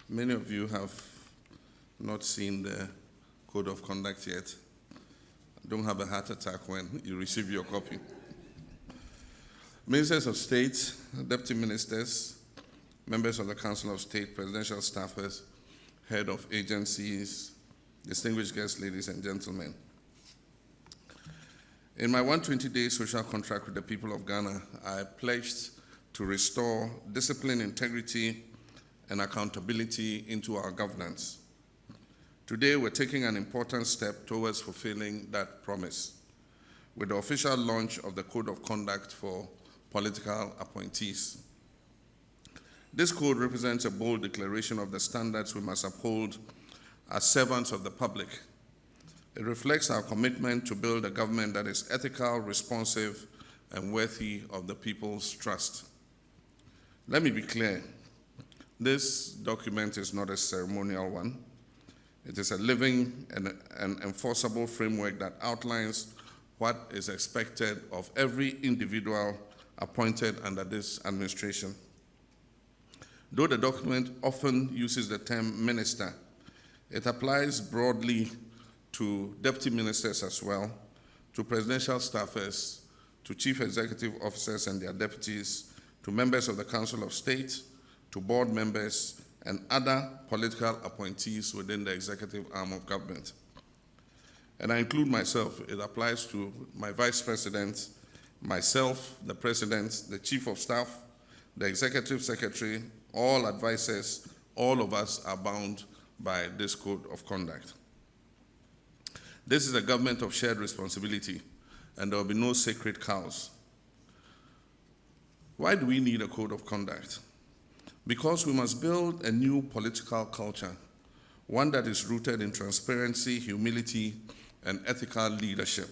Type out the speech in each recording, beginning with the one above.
Many of you have not seen the Code of Conduct yet. Don't have a heart attack when you receive your copy. Ministers of State, Deputy Ministers, members of the Council of State, presidential staffers, head of agencies, distinguished guests, ladies and gentlemen. In my 120-day social contract with the people of Ghana, I pledged to restore discipline, integrity, and accountability into our governance. Today, we're taking an important step towards fulfilling that promise with the official launch of the Code of Conduct for political appointees. This code represents a bold declaration of the standards we must uphold as servants of the public. It reflects our commitment to build a government that is ethical, responsive, and worthy of the people's trust. Let me be clear. This document is not a ceremonial one. It is a living and enforceable framework that outlines what is expected of every individual appointed under this administration. Though the document often uses the term minister, it applies broadly to deputy ministers as well, to presidential staffers, to chief executive officers and their deputies, to members of the Council of State, to board members, and other political appointees within the executive arm of government. And I include myself. It applies to my vice president, myself, the president, the chief of staff, the executive secretary, all advisors. All of us are bound by this code of conduct. This is a government of shared responsibility, and there will be no sacred cows. Why do we need a code of conduct? Because we must build a new political culture, one that is rooted in transparency, humility, and ethical leadership.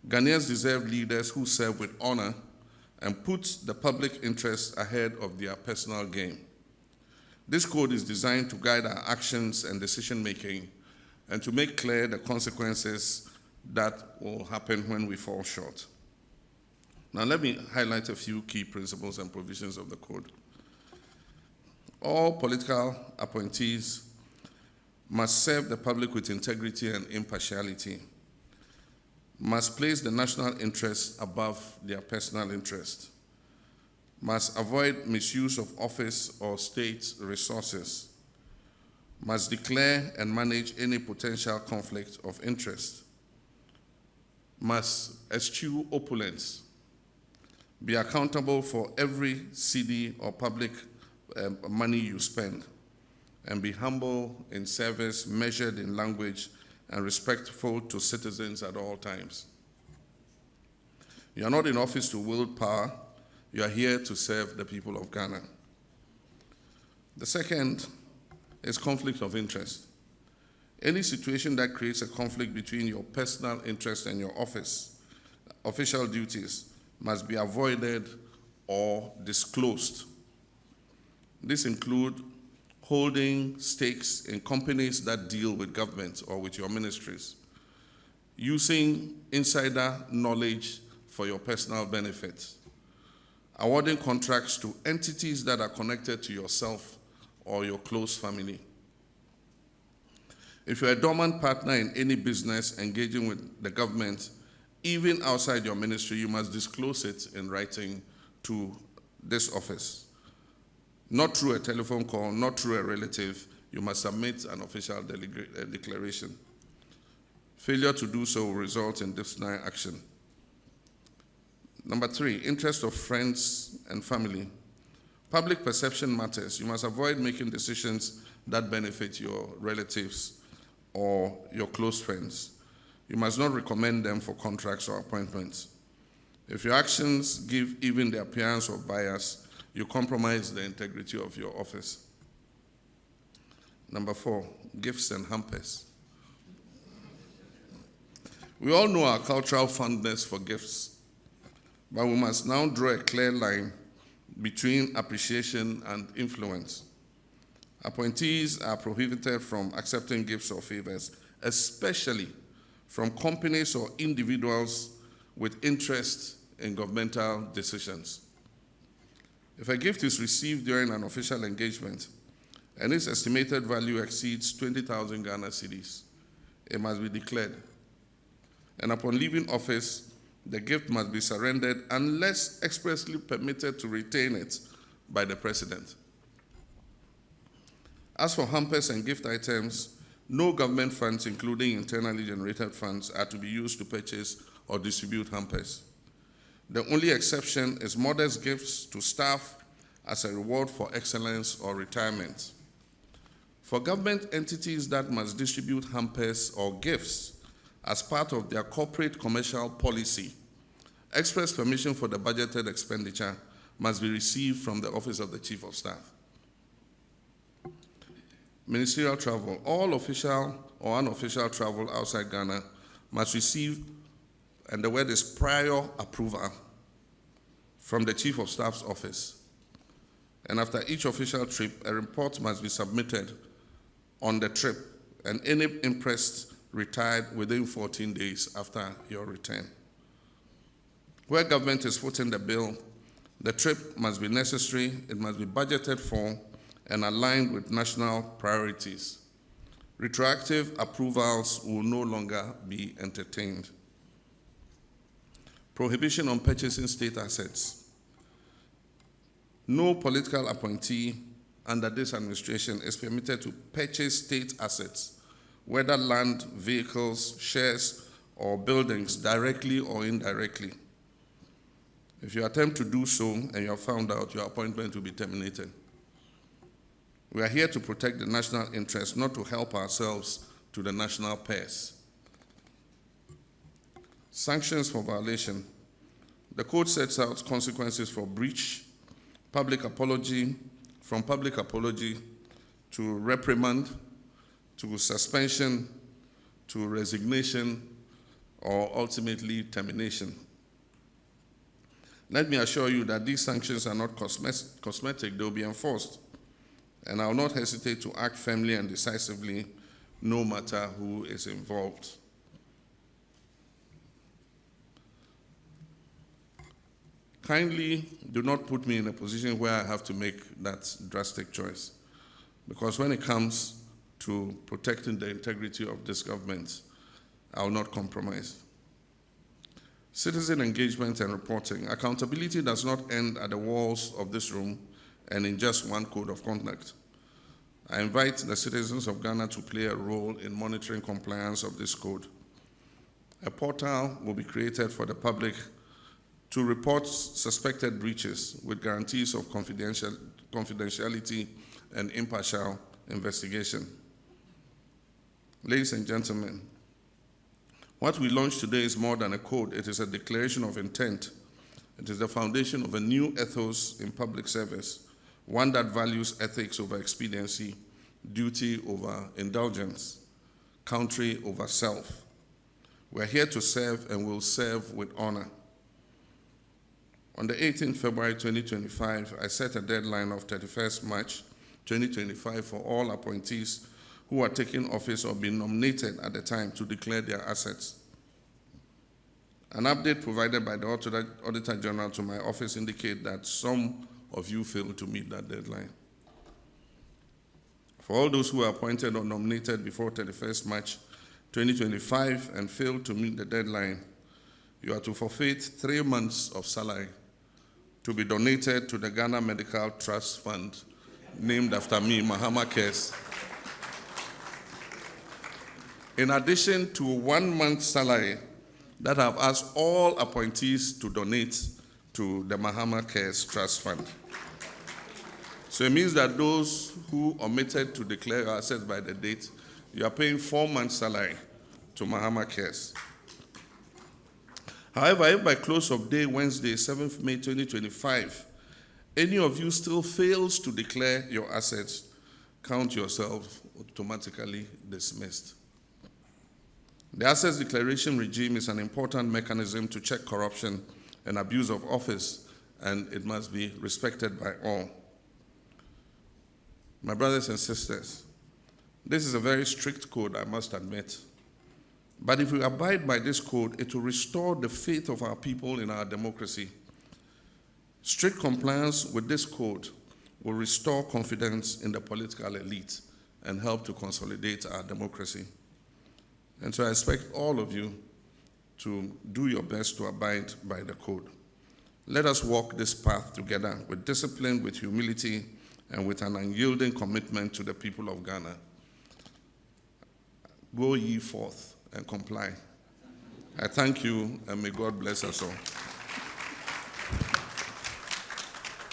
Ghanaians deserve leaders who serve with honor and put the public interest ahead of their personal gain. This code is designed to guide our actions and decision-making and to make clear the consequences that will happen when we fall short. Now let me highlight a few key principles and provisions of the code. All political appointees must serve the public with integrity and impartiality, must place the national interest above their personal interest, must avoid misuse of office or state resources, must declare and manage any potential conflict of interest, must eschew opulence, be accountable for every cedi or public money you spend, and be humble in service, measured in language, and respectful to citizens at all times. You are not in office to wield power. You are here to serve the people of Ghana. The second is conflict of interest. Any situation that creates a conflict between your personal interest and your official duties must be avoided or disclosed. This includes holding stakes in companies that deal with government or with your ministries, using insider knowledge for your personal benefit, awarding contracts to entities that are connected to yourself or your close family. If you're a dormant partner in any business engaging with the government, even outside your ministry, you must disclose it in writing to this office. Not through a telephone call, not through a relative. You must submit an official declaration. Failure to do so will result in disciplinary action. Number 3, interest of friends and family. Public perception matters. You must avoid making decisions that benefit your relatives or your close friends. You must not recommend them for contracts or appointments. If your actions give even the appearance of bias, you compromise the integrity of your office. Number 4, gifts and hampers. We all know our cultural fondness for gifts, but we must now draw a clear line between appreciation and influence. Appointees are prohibited from accepting gifts or favors, especially from companies or individuals with interest in governmental decisions. If a gift is received during an official engagement, and its estimated value exceeds 20,000 Ghana cedis, it must be declared. And upon leaving office, the gift must be surrendered unless expressly permitted to retain it by the President. As for hampers and gift items, no government funds, including internally generated funds, are to be used to purchase or distribute hampers. The only exception is modest gifts to staff as a reward for excellence or retirement. For government entities that must distribute hampers or gifts as part of their corporate commercial policy, express permission for the budgeted expenditure must be received from the Office of the Chief of Staff. Ministerial travel. All official or unofficial travel outside Ghana must receive, and the word is prior approval, from the Chief of Staff's office. And after each official trip, a report must be submitted on the trip, and any impressed retired within 14 days after your return. Where government is footing the bill, the trip must be necessary, it must be budgeted for, and aligned with national priorities. Retroactive approvals will no longer be entertained. Prohibition on purchasing state assets. No political appointee under this administration is permitted to purchase state assets, whether land, vehicles, shares, or buildings, directly or indirectly. If you attempt to do so and you are found out, your appointment will be terminated. We are here to protect the national interest, not to help ourselves to the national purse. Sanctions for violation. The code sets out consequences for breach, public apology, from public apology to reprimand, to suspension, to resignation, or ultimately termination. Let me assure you that these sanctions are not cosmetic, they will be enforced. And I will not hesitate to act firmly and decisively, no matter who is involved. Kindly do not put me in a position where I have to make that drastic choice, because when it comes to protecting the integrity of this government, I will not compromise. Citizen engagement and reporting. Accountability does not end at the walls of this room and in just one code of conduct. I invite the citizens of Ghana to play a role in monitoring compliance of this code. A portal will be created for the public to report suspected breaches with guarantees of confidentiality and impartial investigation. Ladies and gentlemen, what we launched today is more than a code. It is a declaration of intent. It is the foundation of a new ethos in public service, one that values ethics over expediency, duty over indulgence, country over self. We're here to serve and will serve with honor. On the 18th February 2025, I set a deadline of 31st March 2025 for all appointees who are taking office or being nominated at the time to declare their assets. An update provided by the Auditor General to my office indicates that some of you failed to meet that deadline. For all those who are appointed or nominated before 31st March 2025 and failed to meet the deadline, you are to forfeit 3 months of salary to be donated to the Ghana Medical Trust Fund, named after me, Mahama Cares. In addition to 1 month's salary that I've asked all appointees to donate to the Mahama Cares Trust Fund. So it means that those who omitted to declare assets by the date, you are paying 4 months' salary to Mahama Cares. However, if by close of day Wednesday, 7th May 2025, any of you still fails to declare your assets, count yourself automatically dismissed. The assets declaration regime is an important mechanism to check corruption and abuse of office, and it must be respected by all. My brothers and sisters, this is a very strict code, I must admit. But if we abide by this code, it will restore the faith of our people in our democracy. Strict compliance with this code will restore confidence in the political elite and help to consolidate our democracy. And so I expect all of you to do your best to abide by the code. Let us walk this path together with discipline, with humility, and with an unyielding commitment to the people of Ghana. Go ye forth and comply. I thank you, and may God bless us all.